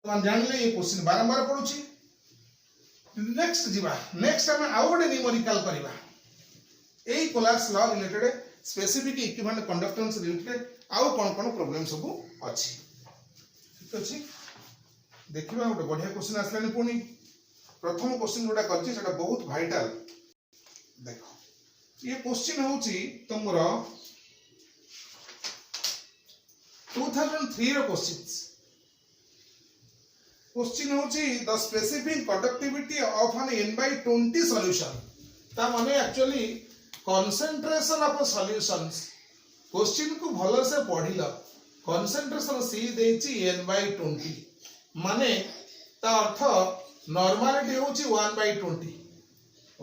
मान जानले ये क्वेश्चन बारंबार पडुची नेक्स्ट जीवा नेक्स्ट हम आउ गोटे न्यूमेरिकल करबा एई Kohlrausch law related specific equivalent conductance related आउ कोन प्रॉब्लम सब अछि ठीक अछि देखिबा गोटे बढ़िया क्वेश्चन आसलानी पुनी प्रथम क्वेश्चन जोटा करछि सेटा बहुत वाइटल देखो ये क्वेश्चन होची तुमरो 2003 रो क्वेश्चन होची the specific conductivity of an n/20 solution ता माने actually concentration of solutions question को भलो से पढिलो कंसंट्रेशन सी देची n/20 माने ता अर्थ नॉर्मलिटी होची 1/20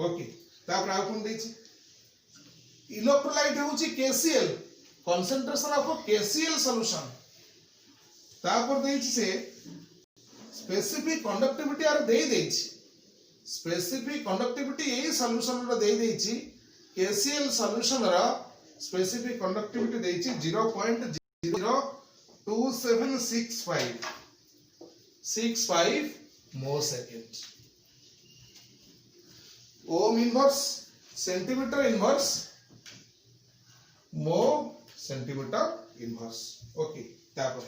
ओके तापर आ कोन देची इलेक्ट्रोलाइट होची KCl concentration of KCl solution तापर देची से स्पेसिफिक कंडक्टिविटी आर देची स्पेसिफिक कंडक्टिविटी ए सॉल्यूशन रो देची KCl सॉल्यूशन रो स्पेसिफिक कंडक्टिविटी देची 0.02765 mole second ohm inverse centimetre inverse mho centimetre inverse okay तापर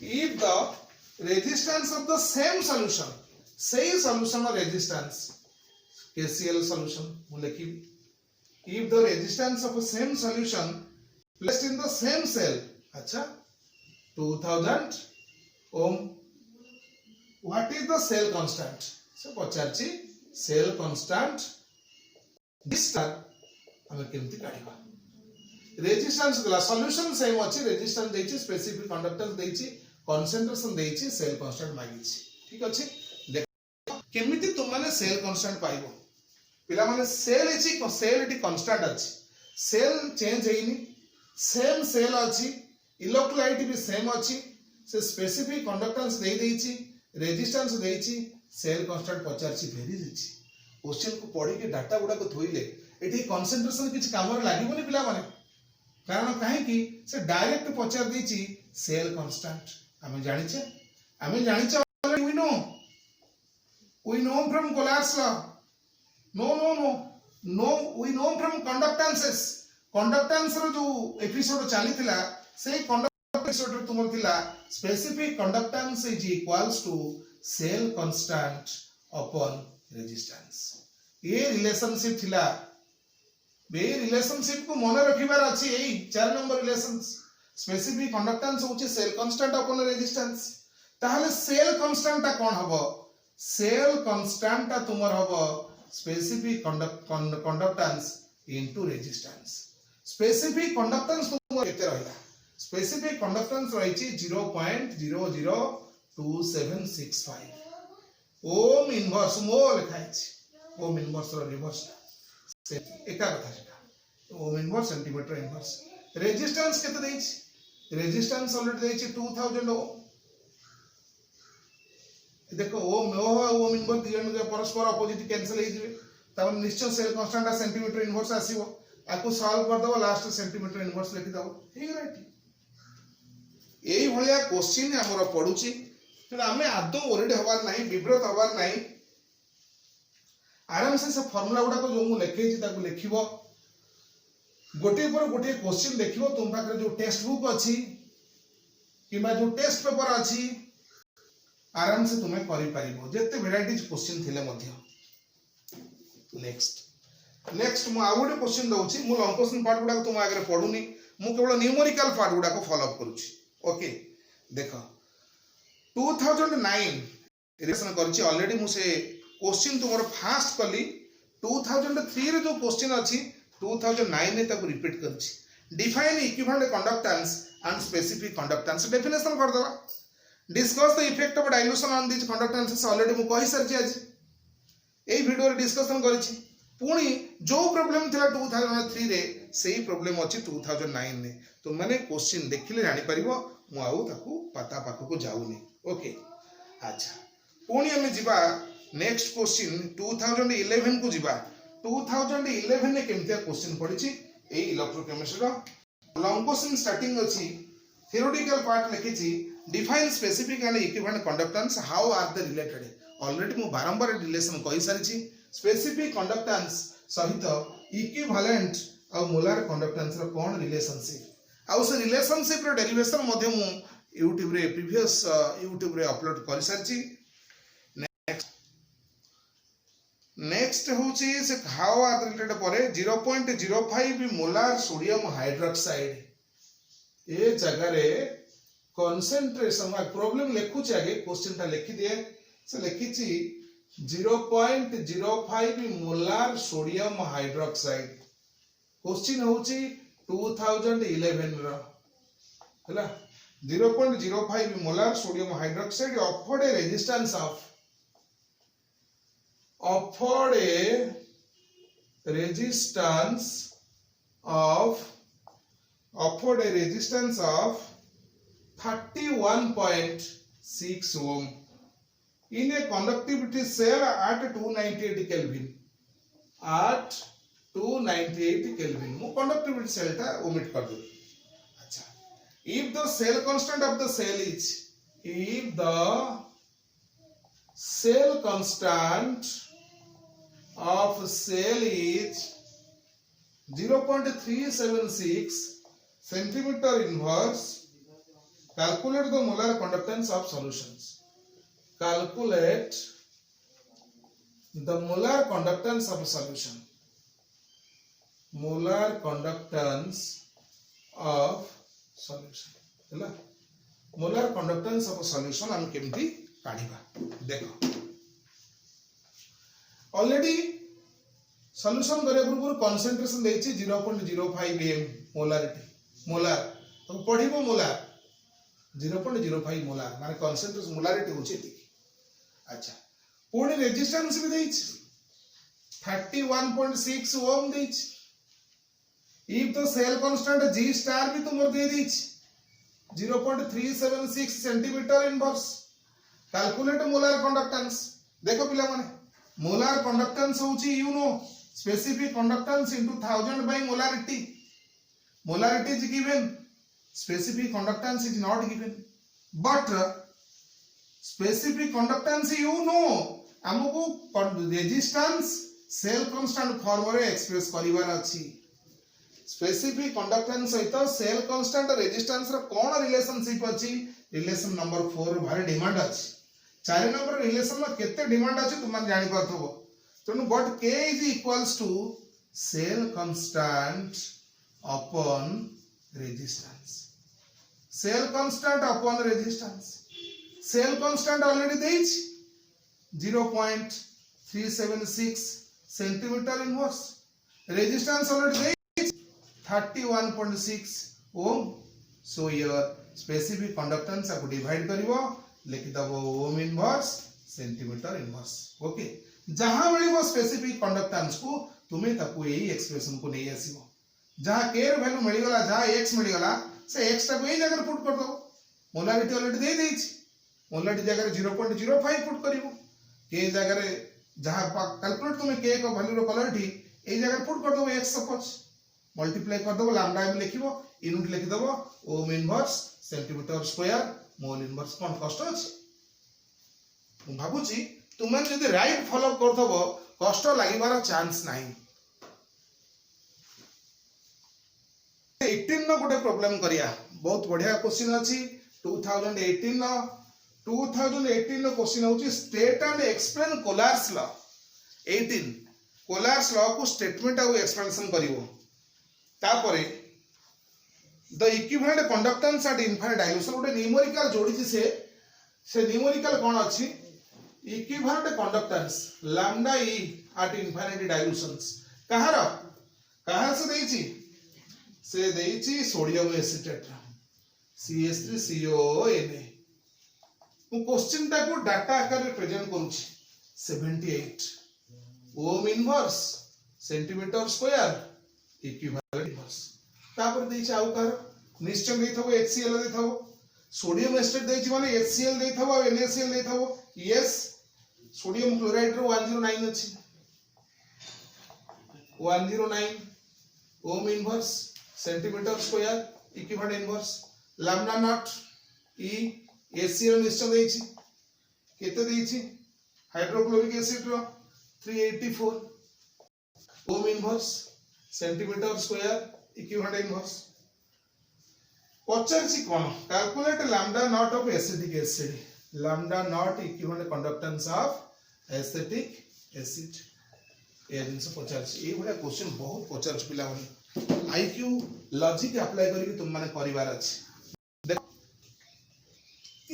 if the resistance of the same solution सही सॉल्यूशन रेजिस्टेंस KCl सॉल्यूशन मु लिखी if the resistance of a same solution placed in the same cell अच्छा 2000 ohm what is the cell constant से पचारची cell constant this हम केमती काढिबा resistance गला solution same अछि रेजिस्टेंस देछि स्पेसिफिक कंडक्टेंस देछि कंसंट्रेशन देछि सेल कांस्टेंट मागिछि ठीक अछि देखो केमिति तुम माने सेल कांस्टेंट पाइबो पिला माने सेल इटी कांस्टेंट अछि सेल चेंज हेइनी सेम सेल अछि इलेक्ट्रोलाइट भी सेम अछि से स्पेसिफिक कंडक्टेंस दे देछि रेजिस्टेंस देछि सेल कांस्टेंट पचारछि भेरी देछि क्वेश्चन को पढी के डाटा गुडा को थोइले एठी कंसंट्रेशन किछ काम रे लागिबोनी पिला माने कारण काहे कि से डायरेक्ट पचार देछि सेल कांस्टेंट हमें जानिचे we know from Collard's law no we know from conductances conductance रो जो एपिसोड चली थिला से कंडक्टेंस एपिसोड तुमर थिला specific conductance is equals to cell constant upon resistance ये रिलेशनशिप थिला बे रिलेशनशिप को मन रखिबार अछि एई 4 नंबर रिलेशंस स्पेसिफिक कंडक्टेंस होची सेल कांस्टेंट अपॉन रेजिस्टेंस ताहले सेल कांस्टेंट ता कोन हबो सेल कांस्टेंट ता तुमर हबो specific conductance into resistance specific conductance तुमर केते रहला स्पेसिफिक कंडक्टेंस रहिछि 0.00275 ओम इनवर्स मोल लिखाइछि ओम इनवर्स रो रिवर्स से एका कथा सेटा ओम इनवर्स सेंटीमीटर इनवर्स रेजिस्टेंस केते देछि रेजिस्टेंस ऑलरेडी देछि 2000 ओम देखो ओम ओम इनवर्स दियन के परस्पर अपोजिट कैंसिल हे जिवे तब निश्चय सेल कांस्टेंट सेंटीमीटर इनवर्स आसीबो आको सॉल्व कर दबो लास्ट सेंटीमीटर इनवर्स लिखि दबो ठीक राइट एई भलिया क्वेश्चन हमर पडुची त हमें आदो ओरिड हबार नाही विब्रत हबार नाही आराम से फार्मूला गुडा को जो मु लिखै छी ताको लिखिबो गोटे पर गोटे क्वेश्चन देखिबो तुम पाखरे जो टेक्स्ट बुक अछि किबा जो टेस्ट पेपर अछि आराम से तुम्हें करि परिबो जत्ते वैरायटीज क्वेश्चन थिले मध्य नेक्स्ट मु आउडे क्वेश्चन दउछि मु लॉन्ग क्वेश्चन पार्ट गुडा को तुम आगे पढुनी मु केवल न्यूमेरिकल पार्ट गुडा को फॉलो अप करूछि ओके देखो 2009 रिलेशन करछि ऑलरेडी मु से क्वेश्चन तुमर फास्ट कली 2003 रे जो क्वेश्चन अछि 2009 ने ताको रिपीट करछि define equivalent conductance and specific conductance definition कर दवा discuss the effect of dilution on this conductances already मु कहि सरछि आज एई वीडियो रे डिस्कशन करिछि पुणी जो प्रॉब्लम थिला 2003 रे सेही प्रॉब्लम अछि 2009 ने तो माने क्वेश्चन देखिले जानि परिबो मु आउ ताको पता पाखो को जाउनी ओके अच्छा पुणी हमें जिबा नेक्स्ट क्वेश्चन 2011 को जिबा 2011 ने केमतिया क्वेश्चन पडिछि ए इलेक्ट्रोकेमिस्ट्री रो लॉन्ग क्वेश्चन स्टार्टिंग अछि थ्योरेटिकल पार्ट लिखिछि define specific and equivalent conductance how are they related already मु बारंबार रिलेशन कहि सारिछि स्पेसिफिक कंडक्टेंस सहित इक्विवेलेंट आ मोलार कंडक्टेंस रो कोन रिलेशनशिप आ से रिलेशनशिप रो डेरिवेशन मध्ये मु यूट्यूब रे प्रीवियस यूट्यूब रे अपलोड कर सारिछि नेक्स्ट होची से हाउ आर रिलेटेड परे 0.05 मोलार सोडियम हाइड्रोक्साइड ए जगह रे कंसंट्रेशन प्रॉब्लम लिखुची आगे क्वेश्चन ता लिखि दिए से लिखिची 0.05 मोलार सोडियम हाइड्रोक्साइड क्वेश्चन होची 2011 रो हला 0.05 molar sodium hydroxide offered A resistance of offered a resistance of 31.6 ohm in a conductivity cell at 298 Kelvin at 298 Kelvin मु conductivity cell ता omit कर दो अच्छा if the cell constant of the cell is if the cell constant of cell is 0.376 centimeter inverse calculate the molar conductance of solutions calculate the molar conductance of solution molar conductance of solution हैला molar conductance of solution हम केमती काढिबा देखो already solution करे पूर्व concentration देछि 0.05 m molarity molar तो पढिबो molar 0.05 molar माने concentration molarity होछि एति अच्छा पुणी रेजिस्टेंस भी देछि 31.6 ओम देछि if the cell constant G star भी तुमर दे देछि 0.376 सेंटीमीटर इनवर्स कैलकुलेट मोलार कंडक्टेंस देखो पिला माने मोलार कंडक्टेंस होची you know specific conductance into 1000 by molarity is given specific conductance is not given but specific conductance you know हमको रेजिस्टेंस सेल कांस्टेंट फॉर्म रे एक्सप्रेस करिवार अछि स्पेसिफिक कंडक्टेंस सहित cell constant resistance रो कोन relationship अछि relation number 4 भारी demand अछि 4 नंबर रिलेशन में केते डिमांड अछि तुम जानि पाथबो तनु but k is equals to cell constant upon resistance cell constant upon resistance cell constant already देइछ 0.376 सेंटीमीटर इनवर्स रेजिस्टेंस ऑलरेडी देइछ 31.6 ohm so here specific conductance को डिवाइड करिवो लिखि दबो ohm inverse centimetre inverse okay जहां मिलिबो specific conductance को तुमे ताकू एही एक्सप्रेशन को नै आसीबो जहां k र वैल्यू मिल गला जहां x मिल गला से x टा को एही जगह पुट कर दो मोलारिटी ऑलरेडी दे देछि मोलारिटी जगह 0.05 पुट करिवो k जगह रे जहां कैलकुलेट तुमे k को वैल्यू रो क्वालिटी एही जगह पुट कर दो x सपोज मल्टीप्लाई कर दो लैम्डा में लिखिबो यूनिट लिखि दबो ohm inverse centimetre square mole inverse कोन कष्ट अछि मु भाबुची तुमन जदी राइट फॉलो करथबो कष्ट लागिबार चांस नाही 18 नो गोटे प्रॉब्लम करिया बहुत बढ़िया क्वेश्चन अछि 2018 नो क्वेश्चन होची state and explain Kohlrausch law 18 Kohlrausch law को स्टेटमेंट आ एक्सप्लेनेशन करिवो तापरे the equivalent conductance at infinite dilution गोटे न्यूमेरिकल जोड़ी से न्यूमेरिकल कोन अछि equivalent conductance lambda e at infinite dilutions कहार से देइछि सोडियम एसीटेट CH3COONA मु क्वेश्चन टा को डाटा आकार रे प्रेजेंट करूछि 78 ohm inverse centimetre square equivalent inverse तापर देइछि आउ कार निश्चय देइथबो HCl देइथबो सोडियम एसिटेट देइछि माने HCl देइथबो आ NaCl देइथबो यस सोडियम क्लोराइड रो 109 अछि 109 ohm inverse centimetre square equivalent inverse lambda naught e HCl निश्चय देछि केते देछि हाइड्रोक्लोरिक एसिड रो 384 ohm inverse centimetre square equivalent inverse पचारछि कोन calculate lambda naught of acidic acid lambda naught equivalent conductance of acetic acid ए जिंस पचारछि ए बडा क्वेश्चन बहुत पचारछि पिला माने आईक्यू लॉजिक अप्लाई करी तुम माने परिवार अछि देखो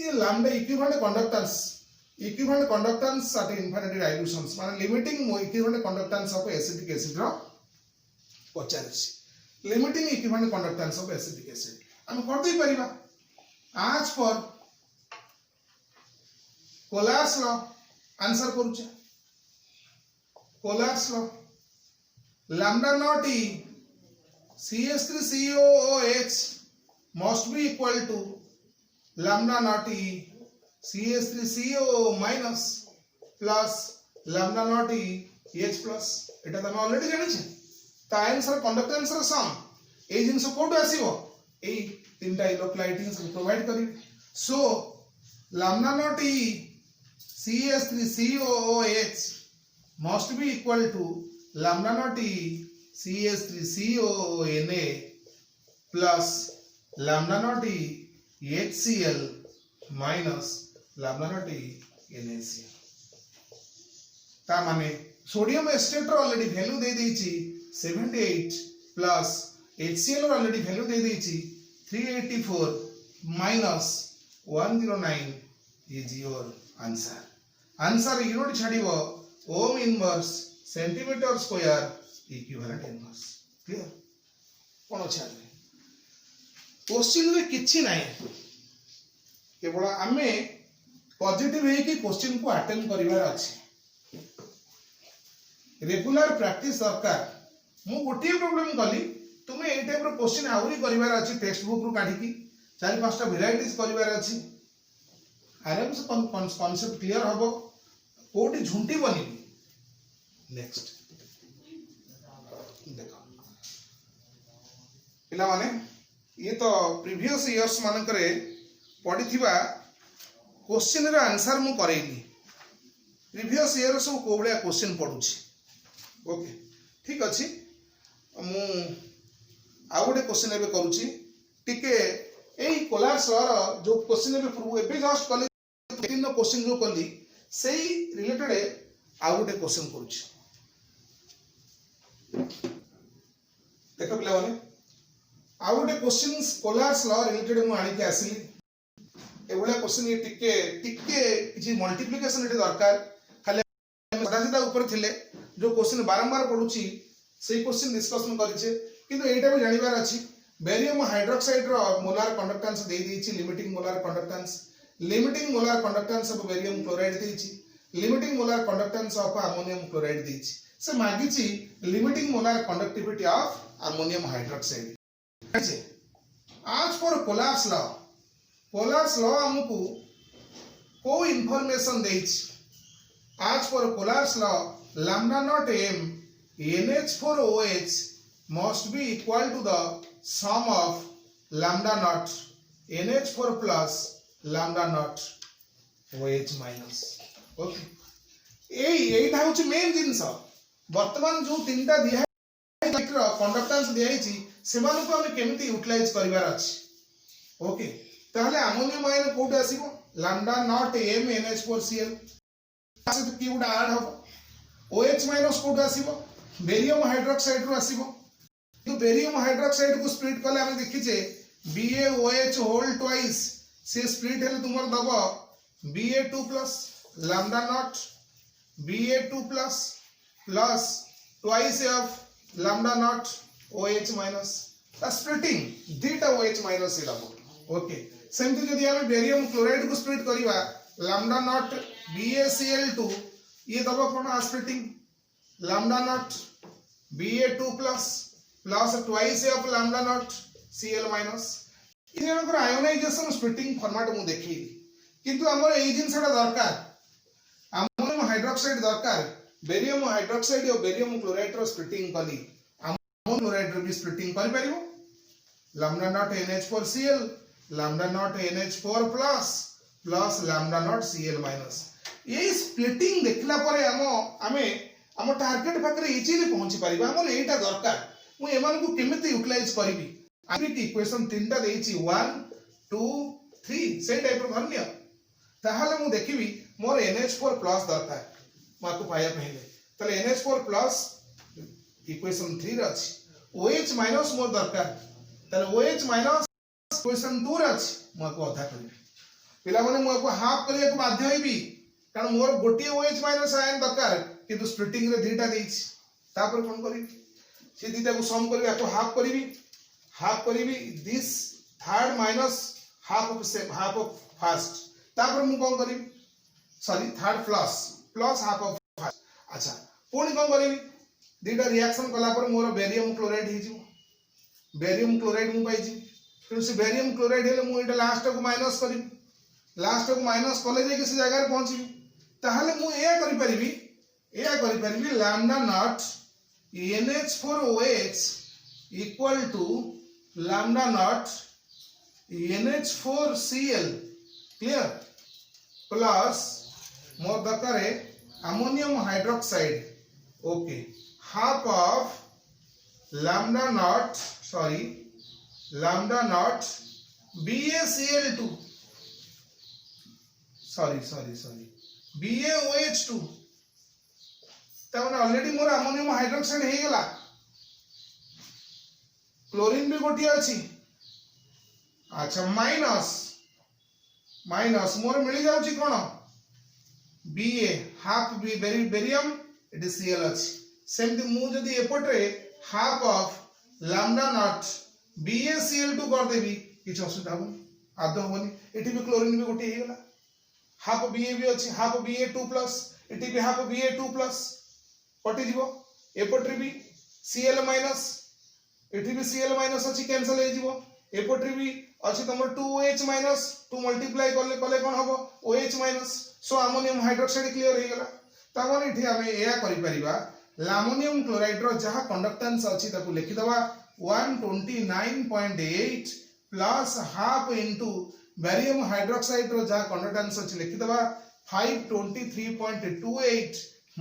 ये lambda equivalent conductance at infinity dilutions माने limiting equivalent conductance of acetic acid रो पचारछि limiting equivalent conductance of acetic acid हम कर दे परिबा आज पर कोलास लॉ आंसर करूचे Kohlrausch law lambda naught e CH3COOH must be equal to lambda naught E CH3CO minus plus lambda naught E H plus এটা তো আমরা অলরেডি জানিছি তা answer conductance ର सम এই জিনিস কোড আসিবো এই তিনটা ইলেক্ট্রোলাইটিংস प्रोवाइड করি so lambda naught E CH3COOH must be equal to lambda naught E CH3CONA plus lambda naught E HCl minus lambda naught E NaCl ता माने सोडियम एस्टेट रो ऑलरेडी वैल्यू दे देछि 78 प्लस HCl रो already value दे देछि 384 minus 109 is your answer unit छाडिबो ohm inverse centimetre square equivalent inverse clear कोन छाडे क्वेश्चन रे किछि नाही केवल आमे पॉजिटिव है कि क्वेश्चन को अटेंड करिवार अछि रेगुलर प्रैक्टिस दरकार मु गोटे प्रॉब्लम कली तुमे ए टाइप रो क्वेश्चन आउरी करिवार अछि टेक्स्ट बुक रो काढी की चारि पांचटा वेराइटीज करिवार अछि आराम से कांसेप्ट क्लियर हबो कोटी झुंटी बनी नेक्स्ट देखो पिला माने ये तो प्रीवियस इयर्स मान करे पड़ी थिबा क्वेश्चन रे आंसर मु करेली प्रीवियस इयर सब को बडा क्वेश्चन पडुछि ओके ठीक अछि मु आ गोटे क्वेश्चन एबे करूछि टिके एई कोलास रो जो क्वेश्चन एबे जस्ट कले तीन क्वेश्चन जो कली सेही रिलेटेड आ गोटे क्वेश्चन करूछि देखो पिला माने आ गोटे क्वेश्चन कोलास लॉ रिलेटेड मु आनी के आसी एवढा क्वेश्चन ये टिके किछि मल्टीप्लिकेशन एटे दरकार खाली सदा सदा ऊपर थिले जो क्वेश्चन बारंबार पडुछि सेही क्वेश्चन डिस्कशन करिछे किंतु एटा भी जानिबार अछि बेरियम हाइड्रोक्साइड रो मोलार कंडक्टेंस दे दिछि limiting molar conductance of barium chloride दिछि limiting molar conductance of ammonium chloride दिछि से मागिछि limiting molar conductivity of ammonium hydroxide आज पर कोलास लॉ हमको को इंफॉर्मेशन देछि आज पर Kohlrausch law lambda naught m NH4OH must be equal to the sum of lambda naught NH4 plus lambda naught OH minus okay एटा होछि main जिंस वर्तमान जो तीनटा दिया कंडक्टेंस दियाइछि सेमान को हम केमिति यूटिलाइज करिवार अछि ओके ताहले अमोनियम आयन कोड आसीबो लैम्डा नॉट m NH4Cl आसे तो की गुडा ऐड हो OH माइनस कोड आसीबो बेरियम हाइड्रोक्साइड रो आसीबो तो बेरियम हाइड्रोक्साइड को स्प्लिट कले हम देखिछे BaOH होल ट्वाइस से स्प्लिट हेले तुमर दबो Ba2+ lambda naught Ba2+ plus twice of lambda naught OH minus ता स्प्लिटिंग दीटा OH minus इला ओके सेमति जदि हम बेरियम क्लोराइड को स्प्लिट करिवा lambda naught BaCl2 ये दबो कोन splitting lambda naught Ba2+ plus twice of lambda naught Cl minus इनकर ionization splitting format मु देखि किंतु हमर एई जिंसटा दरकार अमोनियम हाइड्रोक्साइड दरकार बेरियम हाइड्रोक्साइड और बेरियम क्लोराइड रो स्प्लिटिंग कली अमोनियम क्लोराइड रो भी स्प्लिटिंग कर परिबो lambda naught NH4Cl lambda naught NH4 plus plus lambda naught Cl minus ये स्प्लिटिंग देखला परे हम टार्गेट पाखरे इजीली पहुंची परिबा हमर एटा दरकार मु एमान को केमिति यूटिलाइज करबी आबिटी इक्वेशन तीनटा देइची 1 2 3 से टाइप रो धन्य ताहाले मु देखिबी मोर NH4 प्लस दरकार माको पाया पहले तले NH4 प्लस इक्वेशन 3 रे अछि OH माइनस मोर दरकार तले OH माइनस इक्वेशन 2 रे अछि माको अधा करबी पिला माने माको हाफ करिया को बाध्य होइबी कारण मोर गोटी OH माइनस आयन दरकार किंतु स्प्लिटिंग रे दुईटा देइछि तापर कोन करिबी से दुईटा को सम करबी आको हाफ करिबी this third minus half of first तापर मु कोन करिबी sorry third plus half of first अच्छा पुणी कोन करिबी दुईटा रिएक्शन कला पर मोर बेरियम क्लोराइड हे जिवो बेरियम क्लोराइड मु पाइछि फिर से बेरियम क्लोराइड हेले मु एटा लास्ट को माइनस करिबी लास्ट को माइनस कले जे किसी जगह रे पहुंची ताहले मु एया करि परिबी lambda naught NH4OH equal to lambda naught NH4Cl clear plus मोर दरकार है ammonium hydroxide okay half of lambda naught BaCl2 sorry BaOH2 तमने ऑलरेडी मोर अमोनियम हाइड्रोक्साइड हे गेला क्लोरीन भी गोटी अछि अच्छा माइनस मोर मिली जाउची कोन Ba half barium it is Cl अछि सेमति मु जदी एपटरे half of lambda naught BaCl2 कर देबी किछ असुविधा होनी आदो होनी एठी भी क्लोरीन भी गोटी हे गेला हाफ Ba भी अछि हाफ Ba2 प्लस एठी भी हाफ Ba2 प्लस कटि जीवो एपटरे भी Cl माइनस एठी भी Cl माइनस अछि कैंसिल हे जीवो एपटरे भी अछि तमर 2OH माइनस 2 मल्टीप्लाई करले कोन हबो OH minus so ammonium hydroxide clear हे गेला तमन एठी हमें एया करि परिबा अमोनियम क्लोराइड रो जहा कंडक्टेंस अछि ताकू लिखि दबा 129.8 plus half into barium hydroxide रो जहा कंडक्टेंस अछि लिखि दबा 523.28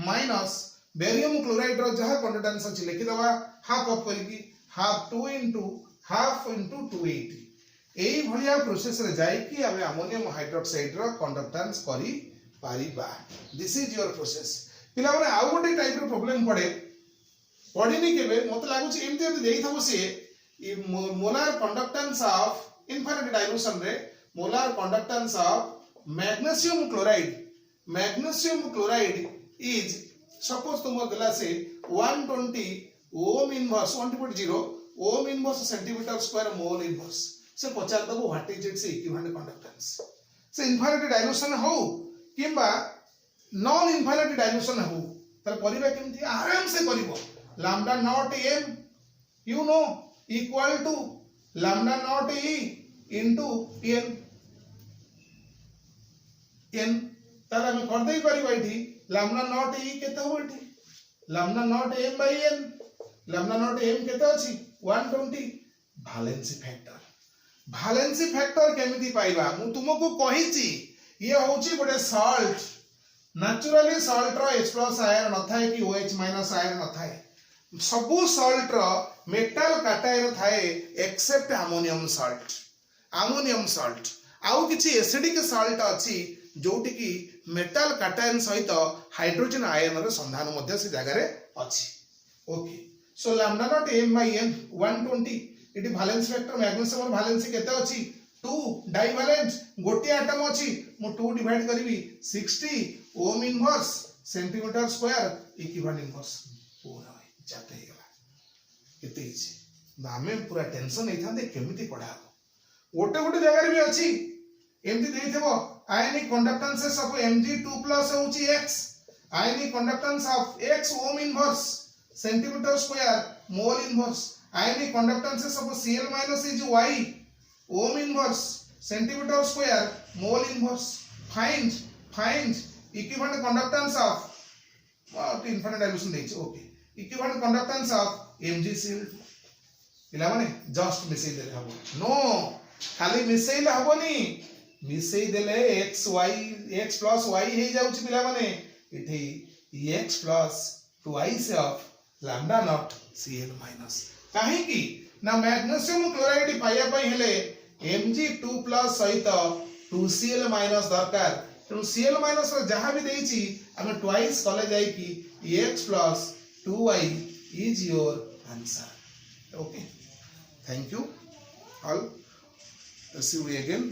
माइनस बेरियम क्लोराइड रो जहा कंडक्टेंस अछि लिखि दबा हाफ ऑफ करकी हाफ 2 इनटू 280 एई भलिया प्रोसेस रे जाई कि हमें अमोनियम हाइड्रोक्साइड रो कंडक्टेंस करी Paribas this is your process पिला माने आउ गोटे टाइप रो प्रॉब्लम पड़ेनी केबे मते लागुची एमते देई थबो से molar conductance of infinite dilution रे molar conductance of magnesium chloride is suppose तुम दिला से 120 ohm inverse 1.0 ohm inverse centimetre square mole inverse से पचार दबो what is its equivalent conductance से इनफाइनाइट डाइल्यूशन हो किबा नॉन इनफाइनाइट डाइल्यूशन हो त परिबा केमथि आराम से करबो lambda naught m you know equal to lambda naught e into n ताला हम कर देई परिबा इठी लैम्डा नॉट e केते हो इठी lambda naught m by n lambda naught m केते अछि 120 भालेंसी फैक्टर केमिति पाइबा मु तुमको कहिची ये होची गोटे सॉल्ट नेचुरली सॉल्ट रो H+ आयन न थाए कि OH- आयन न थाए सबु सॉल्ट रो मेटल काटायन थाए एक्सेप्ट अमोनियम सॉल्ट आउ किछि एसिडिक सॉल्ट अछि जोटी कि मेटल काटायन सहित हाइड्रोजन आयन रो संधान मध्ये से जगह रे अछि okay so lambda naught m by n 120 इटी वैलेंस फैक्टर मैग्नीशियम और वैलेंसी केते अछि 2 डाइवैलेंट गोटे एटम अछि मु 2 डिवाइड करबी 60 ओम inverse centimetre square equivalent inverse पूरा जाते हे गला केते हिची नामे पूरा टेंशन नै थांदे केमिति पढा गोटे जगह रे भी अछि एमति देई थबो आयनिक कंडक्टेंस ऑफ Mg2+ होची x ionic conductance of x ohm inverse centimetre square mole inverse ionic conductance of Cl- is y ohm inverse centimetre square mole inverse find equivalent conductance of infinite dilution देछि okay equivalent conductance of MgCl पिला माने just मिसेई दे हबो no खाली मिसेइले हबोनी मिसई देले x plus y हे जाउछि पिला माने इठी x plus twice of lambda naught Cl minus काहे की ना मैग्नीशियम क्लोराइड पाइया पई हेले Mg2 plus सहित 2Cl minus दरकार तेणु Cl minus जहाँ भी देइछि हमें ट्वाइस कले जाई की x plus 2y is your answer. Okay, thank you all. See you again.